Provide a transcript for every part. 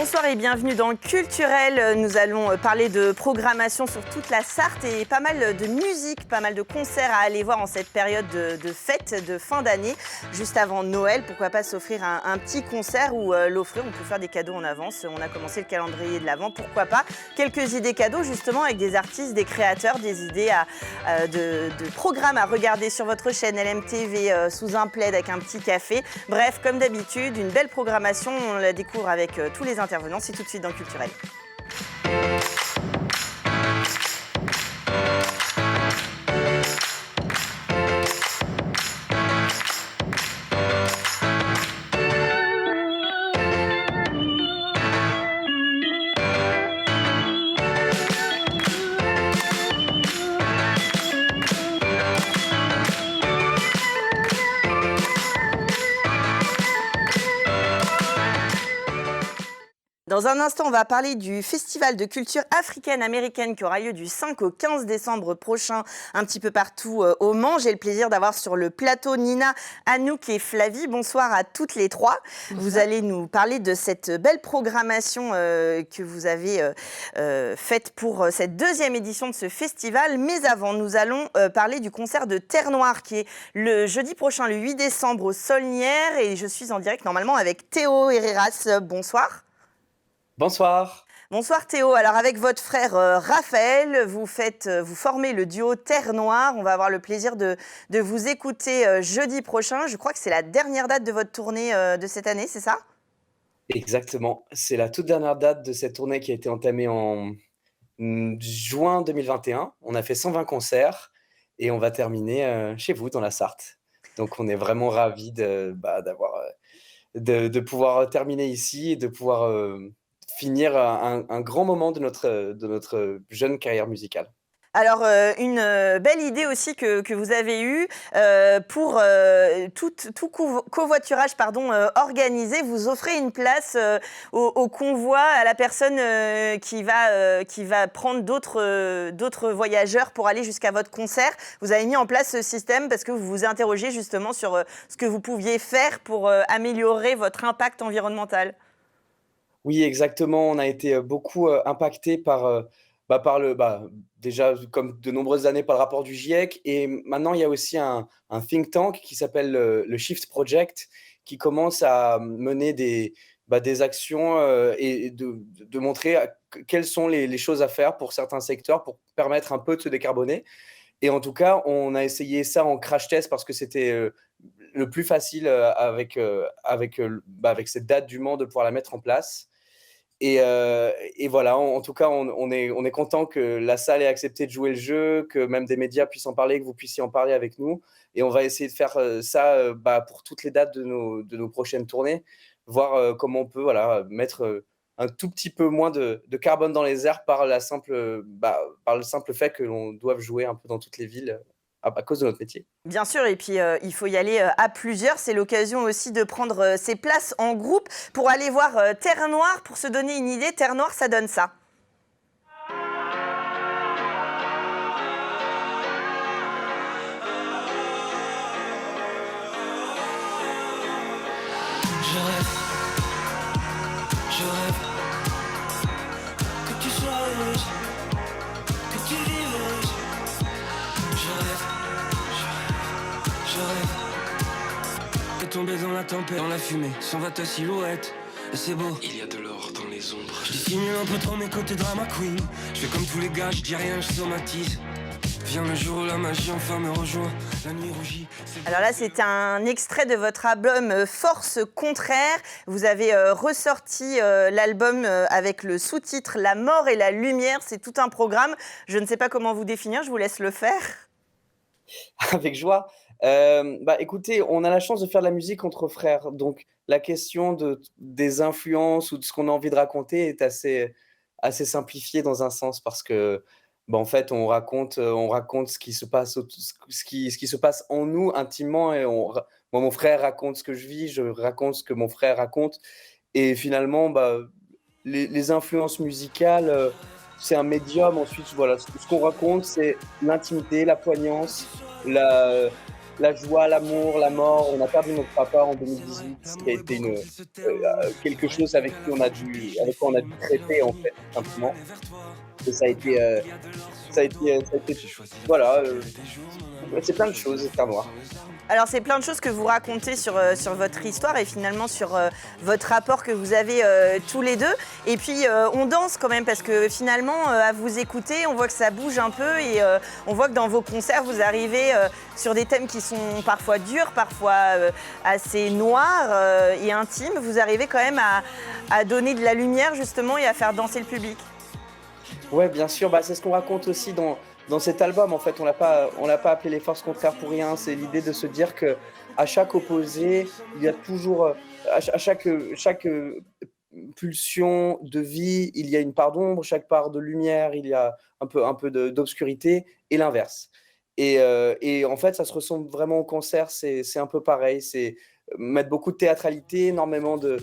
Bonsoir et bienvenue dans Culturel. Nous allons parler de programmation sur toute la Sarthe et pas mal de musique, pas mal de concerts à aller voir en cette période de fête, de fin d'année, juste avant Noël. Pourquoi pas s'offrir un petit concert ou l'offrir. On peut faire des cadeaux en avance. On a commencé le calendrier de l'Avent. Pourquoi pas quelques idées cadeaux justement avec des artistes, des créateurs, des idées de programmes à regarder sur votre chaîne LMTV sous un plaid avec un petit café. Bref, comme d'habitude, une belle programmation. On la découvre avec tous les intervenants. C'est tout de suite dans Culturel. Dans un instant, on va parler du Festival de culture africaine-américaine qui aura lieu du 5 au 15 décembre prochain, un petit peu partout au Mans. J'ai le plaisir d'avoir sur le plateau Nina, Anouk et Flavie. Bonsoir à toutes les trois. Bonsoir. Vous allez nous parler de cette belle programmation que vous avez faite pour cette deuxième édition de ce festival. Mais avant, nous allons parler du concert de Terre Noire qui est le jeudi prochain, le 8 décembre au Saulnières. Et je suis en direct normalement avec Théo Herreras. Bonsoir. Bonsoir. Bonsoir Théo. Alors avec votre frère Raphaël, vous formez le duo Terre Noire. On va avoir le plaisir de vous écouter jeudi prochain. Je crois que c'est la dernière date de votre tournée de cette année, c'est ça ? Exactement. C'est la toute dernière date de cette tournée qui a été entamée en juin 2021. On a fait 120 concerts et on va terminer chez vous dans la Sarthe. Donc on est vraiment ravis de pouvoir terminer ici et de pouvoir finir un grand moment de notre jeune carrière musicale. Alors, une belle idée aussi que vous avez eue pour tout covoiturage organisé. Vous offrez une place au convoi, à la personne qui va prendre d'autres voyageurs pour aller jusqu'à votre concert. Vous avez mis en place ce système parce que vous vous interrogez justement sur ce que vous pouviez faire pour améliorer votre impact environnemental. Oui, exactement. On a été beaucoup impacté déjà comme de nombreuses années par le rapport du GIEC. Et maintenant, il y a aussi un think tank qui s'appelle le Shift Project qui commence à mener des actions et de montrer quelles sont les choses à faire pour certains secteurs pour permettre un peu de se décarboner. Et en tout cas, on a essayé ça en crash test parce que c'était le plus facile avec cette date du Mans de pouvoir la mettre en place. Et voilà, en tout cas, on est content que la salle ait accepté de jouer le jeu, que même des médias puissent en parler, que vous puissiez en parler avec nous. Et on va essayer de faire ça pour toutes les dates de nos prochaines tournées, voir comment on peut mettre un tout petit peu moins de carbone dans les airs par le simple fait que l'on doive jouer un peu dans toutes les villes à cause de notre métier. Bien sûr, et puis il faut y aller à plusieurs. C'est l'occasion aussi de prendre ses places en groupe pour aller voir Terre Noire. Pour se donner une idée, Terre Noire, ça donne ça. Je rêve que tu sois heureuse, que tu vives heureuse. Je rêve de tomber dans la tempête, dans la fumée, s'en va ta silhouette. Et c'est beau, il y a de l'or dans les ombres. Je dissimule un peu trop mes côtés drama queen. Je fais comme tous les gars, je dis rien, je somatise. Vient le jour où la magie enfin me rejoint, la nuit rougit. Alors là, c'est un extrait de votre album Force Contraire. Vous avez ressorti l'album avec le sous-titre La mort et la lumière. C'est tout un programme. Je ne sais pas comment vous définir, je vous laisse le faire. Avec joie. Écoutez, on a la chance de faire de la musique entre frères. Donc, la question des influences ou de ce qu'on a envie de raconter est assez simplifiée dans un sens parce que en fait, on raconte ce qui se passe, ce qui se passe en nous intimement. Et moi, mon frère raconte ce que je vis, je raconte ce que mon frère raconte. Et finalement, les influences musicales, c'est un médium. Ensuite, voilà, ce qu'on raconte, c'est l'intimité, la poignance, la joie, l'amour, la mort. On a perdu notre papa en 2018, ce qui a été quelque chose avec quoi on a dû traiter en fait, tout simplement. Et ça a été, voilà, c'est plein de choses, c'est à moi. Alors c'est plein de choses que vous racontez sur votre histoire et finalement sur votre rapport que vous avez tous les deux. Et puis on danse quand même parce que finalement à vous écouter, on voit que ça bouge un peu et on voit que dans vos concerts, vous arrivez sur des thèmes qui sont parfois durs, parfois assez noirs et intimes. Vous arrivez quand même à donner de la lumière justement et à faire danser le public. Ouais, bien sûr, c'est ce qu'on raconte aussi dans cet album. En fait, on l'a pas appelé Les Forces Contraires pour rien. C'est l'idée de se dire que à chaque opposé, il y a toujours, à chaque pulsion de vie, il y a une part d'ombre, chaque part de lumière, il y a un peu d'obscurité, et l'inverse. Et en fait, ça se ressent vraiment au concert, c'est un peu pareil. C'est mettre beaucoup de théâtralité, énormément de,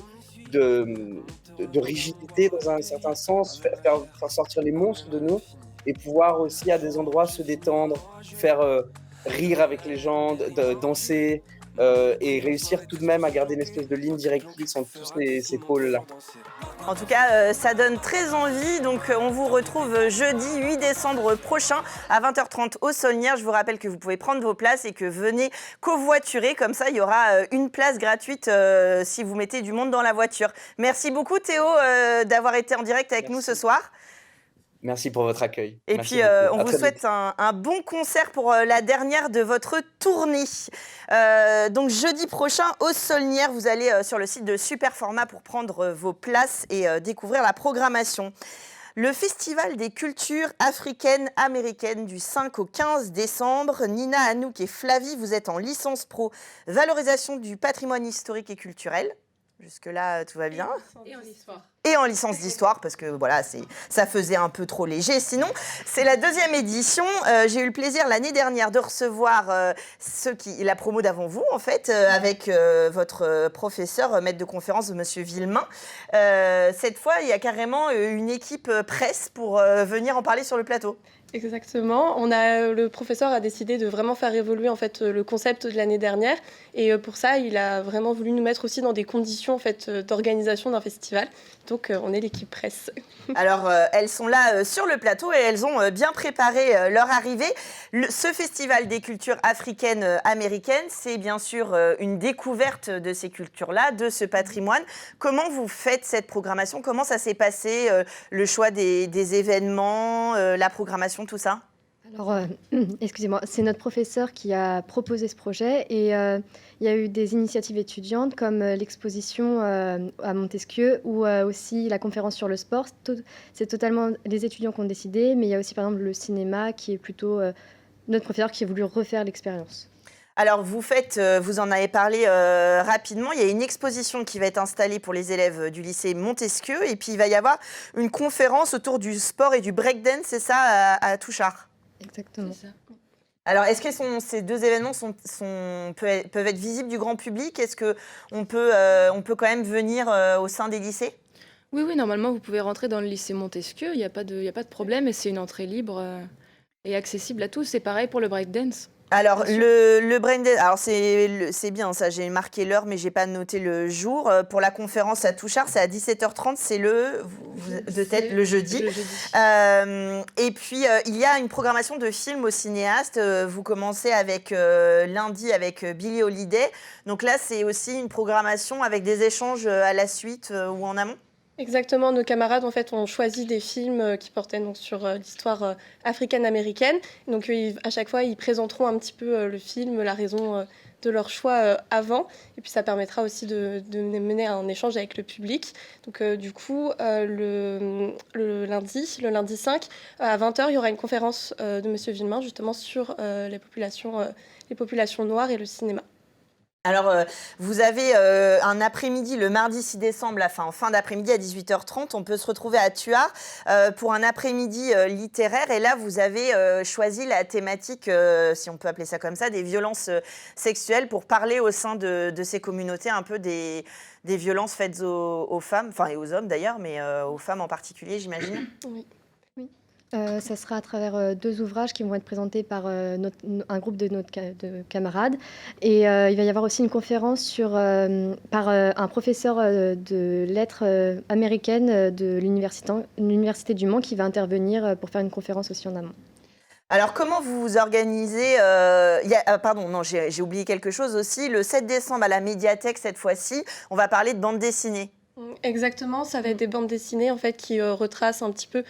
de rigidité dans un certain sens, faire sortir les monstres de nous et pouvoir aussi à des endroits se détendre, faire rire avec les gens, danser et réussir tout de même à garder une espèce de ligne directrice entre tous ces pôles-là. En tout cas, ça donne très envie. Donc, on vous retrouve jeudi 8 décembre prochain à 20h30 au Saulnières. Je vous rappelle que vous pouvez prendre vos places et que venez covoiturer. Comme ça, il y aura une place gratuite si vous mettez du monde dans la voiture. Merci beaucoup, Théo, d'avoir été en direct avec nous ce soir. Merci pour votre accueil. Et Merci puis, beaucoup. on vous souhaite un bon concert pour la dernière de votre tournée. Donc, jeudi prochain, au Saulnières, vous allez sur le site de Superformat pour prendre vos places et découvrir la programmation. Le Festival des cultures africaines américaines du 5 au 15 décembre. Nina, Anouk et Flavie, vous êtes en licence pro valorisation du patrimoine historique et culturel. Jusque-là, tout va bien. Et en histoire. Et en licence d'histoire, parce que voilà, ça faisait un peu trop léger. Sinon, c'est la 2e édition. J'ai eu le plaisir l'année dernière de recevoir la promo d'avant vous, en fait, avec votre professeur, maître de conférence, Monsieur Villemain. Cette fois, il y a carrément une équipe presse pour venir en parler sur le plateau. Exactement. Le professeur a décidé de vraiment faire évoluer en fait le concept de l'année dernière et pour ça, il a vraiment voulu nous mettre aussi dans des conditions en fait d'organisation d'un festival. Donc on est l'équipe presse. Alors elles sont là sur le plateau et elles ont bien préparé leur arrivée. Ce festival des cultures africaines américaines, c'est bien sûr une découverte de ces cultures-là, de ce patrimoine. Comment vous faites cette programmation? Comment ça s'est passé, le choix des événements, la programmation, tout ça? Alors, excusez-moi, c'est notre professeur qui a proposé ce projet et il y a eu des initiatives étudiantes comme l'exposition à Montesquieu ou aussi la conférence sur le sport. C'est totalement les étudiants qui ont décidé, mais il y a aussi par exemple le cinéma qui est plutôt notre professeur qui a voulu refaire l'expérience. Alors, vous en avez parlé rapidement, il y a une exposition qui va être installée pour les élèves du lycée Montesquieu et puis il va y avoir une conférence autour du sport et du breakdance, c'est ça, à Touchard? Exactement. C'est ça. Alors, est-ce que ces deux événements peuvent être visibles du grand public? Est-ce qu'on peut quand même venir au sein des lycées? Oui, normalement, vous pouvez rentrer dans le lycée Montesquieu, il n'y a pas de problème et c'est une entrée libre et accessible à tous. C'est pareil pour le breakdance. Alors, le breakdance, alors c'est bien ça, j'ai marqué l'heure, mais je n'ai pas noté le jour. Pour la conférence à Touchard, c'est à 17h30, c'est le jeudi. Et puis, il y a une programmation de films au cinéaste. Vous commencez avec lundi avec Billie Holiday. Donc là, c'est aussi une programmation avec des échanges à la suite ou en amont? Exactement, nos camarades en fait ont choisi des films qui portaient donc sur l'histoire africaine-américaine. Donc à chaque fois, ils présenteront un petit peu le film, la raison de leur choix avant. Et puis ça permettra aussi de mener un échange avec le public. Donc du coup, le lundi 5, à 20h, il y aura une conférence de Monsieur Villemain justement sur les populations noires et le cinéma. Alors, vous avez un après-midi, le mardi 6 décembre, en fin d'après-midi à 18h30. On peut se retrouver à Thuard pour un après-midi littéraire. Et là, vous avez choisi la thématique, si on peut appeler ça comme ça, des violences sexuelles pour parler au sein de ces communautés un peu des violences faites aux femmes, enfin et aux hommes d'ailleurs, mais aux femmes en particulier, j'imagine. Oui. Ça sera à travers 2 ouvrages qui vont être présentés par un groupe de camarades. Et il va y avoir aussi une conférence par un professeur de lettres américaines de l'Université du Mans qui va intervenir pour faire une conférence aussi en amont. Alors, comment vous vous organisez pardon, non, j'ai oublié quelque chose aussi. Le 7 décembre à la médiathèque, cette fois-ci, on va parler de bande dessinée. Exactement, ça va être des bandes dessinées en fait qui retracent un petit peu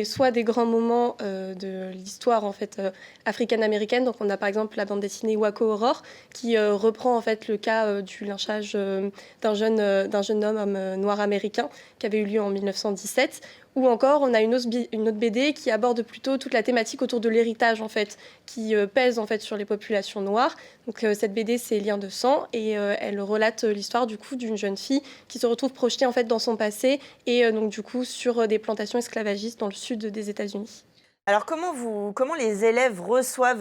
soit des grands moments de l'histoire en fait africaine-américaine. Donc on a par exemple la bande dessinée Waco Aurore qui reprend en fait le cas du lynchage d'un jeune homme noir américain qui avait eu lieu en 1917. Ou encore, on a une autre BD qui aborde plutôt toute la thématique autour de l'héritage, en fait, qui pèse en fait, sur les populations noires. Donc, cette BD, c'est Lien de sang, et elle relate l'histoire du coup d'une jeune fille qui se retrouve projetée en fait, dans son passé, et donc du coup sur des plantations esclavagistes dans le sud des États-Unis. Alors, comment les élèves reçoivent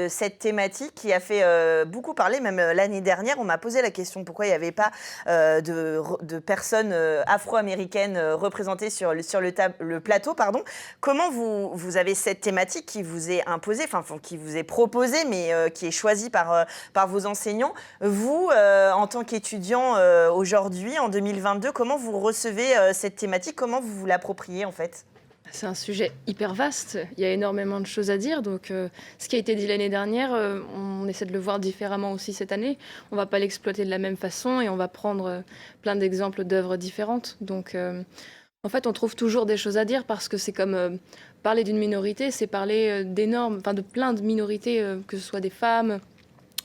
cette thématique qui a fait beaucoup parler, même l'année dernière, on m'a posé la question pourquoi il n'y avait pas de personnes afro-américaines représentées sur le plateau, pardon. Comment vous avez cette thématique qui vous est imposée, enfin qui vous est proposée, mais qui est choisie par vos enseignants. Vous, en tant qu'étudiant aujourd'hui, en 2022, comment vous recevez cette thématique? Comment vous vous l'appropriez en fait? C'est un sujet hyper vaste, il y a énormément de choses à dire, donc ce qui a été dit l'année dernière, on essaie de le voir différemment aussi cette année. On ne va pas l'exploiter de la même façon et on va prendre plein d'exemples d'œuvres différentes. Donc en fait, on trouve toujours des choses à dire parce que c'est comme parler d'une minorité, c'est parler de plein de minorités, que ce soit des femmes,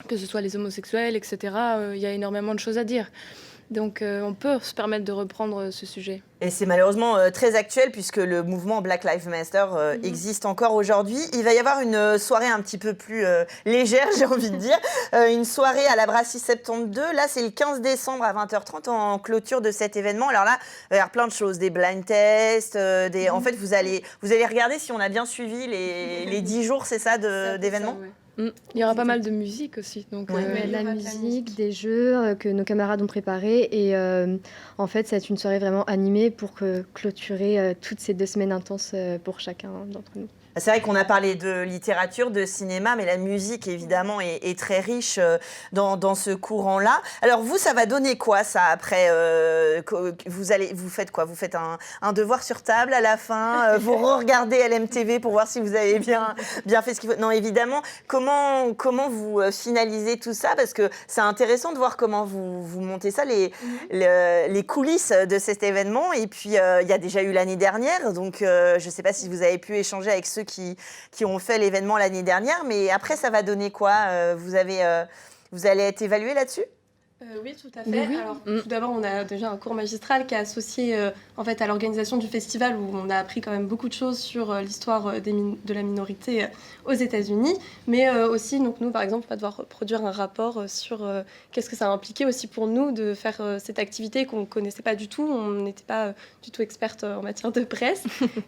que ce soit les homosexuels, etc. Il y a énormément de choses à dire. Donc on peut se permettre de reprendre ce sujet. Et c'est malheureusement très actuel puisque le mouvement Black Lives Matter existe encore aujourd'hui. Il va y avoir une soirée un petit peu plus légère, j'ai envie de dire. Une soirée à la Brasserie 72. Là, c'est le 15 décembre à 20h30 en clôture de cet événement. Alors là, il va y avoir plein de choses, des blind tests. En fait, vous allez regarder si on a bien suivi les 10 jours, c'est ça, d'événements. Il y aura pas mal de musique aussi. Donc, la musique, des jeux que nos camarades ont préparés. Et en fait, c'est une soirée vraiment animée pour clôturer toutes ces 2 semaines intenses pour chacun d'entre nous. C'est vrai qu'on a parlé de littérature, de cinéma, mais la musique, évidemment, est très riche dans ce courant-là. Alors, vous, ça va donner quoi, ça, après vous faites quoi? Vous faites un devoir sur table à la fin? Vous regardez LMTV pour voir si vous avez bien fait ce qu'il faut? Non, évidemment. Comment vous finalisez tout ça? Parce que c'est intéressant de voir comment vous montez ça, les coulisses de cet événement. Et puis, il y a déjà eu l'année dernière. Donc, je ne sais pas si vous avez pu échanger avec ceux qui ont fait l'événement l'année dernière, mais après, ça va donner quoi? Vous allez être évalué là-dessus? Oui, tout à fait. Oui. Alors, tout d'abord, on a déjà un cours magistral qui est associé en fait, à l'organisation du festival où on a appris quand même beaucoup de choses sur l'histoire de la minorité aux États-Unis. Mais aussi, donc, nous, par exemple, on va devoir produire un rapport sur qu'est-ce que ça a impliqué aussi pour nous de faire cette activité qu'on ne connaissait pas du tout. On n'était pas du tout experte en matière de presse.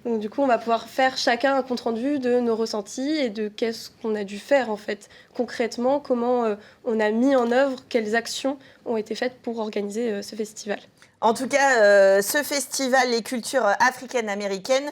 Donc, du coup, on va pouvoir faire chacun un compte-rendu de nos ressentis et de qu'est-ce qu'on a dû faire, en fait, concrètement, comment on a mis en œuvre, quelles actions ont été faites pour organiser ce festival. En tout cas, ce festival, les cultures africaines-américaines,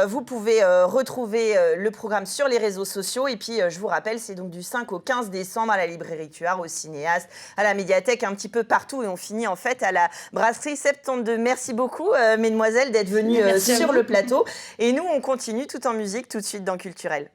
vous pouvez retrouver le programme sur les réseaux sociaux. Et puis, je vous rappelle, c'est donc du 5 au 15 décembre à la librairie Tuard, au cinéaste, à la médiathèque, un petit peu partout. Et on finit en fait à la Brasserie 72. Merci beaucoup, mesdemoiselles, d'être venues sur le plateau. Et nous, on continue tout en musique tout de suite dans Culturel.